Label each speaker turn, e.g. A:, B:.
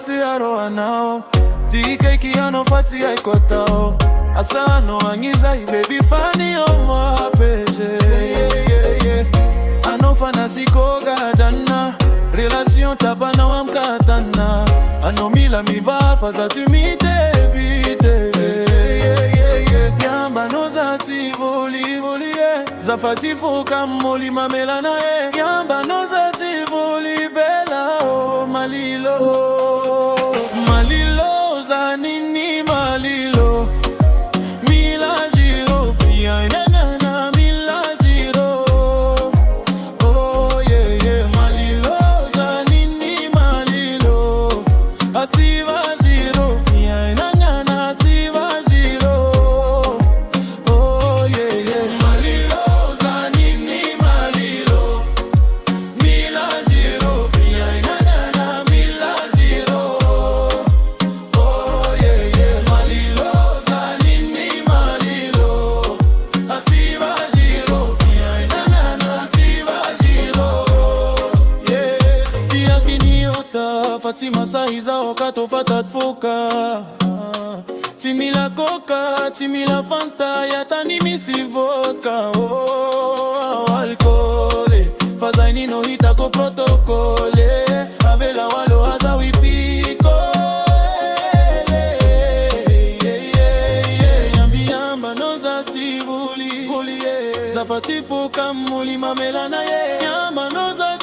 A: fati aro anao Dike kiano fati aikotao Asano angiza baby fani omo apeje Ano fana sikoga dana Relation tapana wamkatana Ano mila miva faza tumite bite Yamba no zati voli voli Zafati fuka moli mamelana Yamba no zati voli bela o malilo Malilo zanini malilo Mila jiro fia inanana mila jiro Oh yeah yeah malilo zanini malilo Asiva jiro fia inanana asiva jiro Oh yeah yeah malilo zanini malilo Mila jiro fia inanana mila jiro Oh yeah yeah malilo zanini malilo Asiva jiro fia inanana asiva jiro Yeah Tia kiniota Fatima saiza okato fatatfuka Timila coca, timila fanta Yatani misi vodka Oh, alcohol Fazaini no hitako protokole Avela walo haza wipiko Yambi yamba no zati vuli Zafati fuka muli mamelana Yamba no zati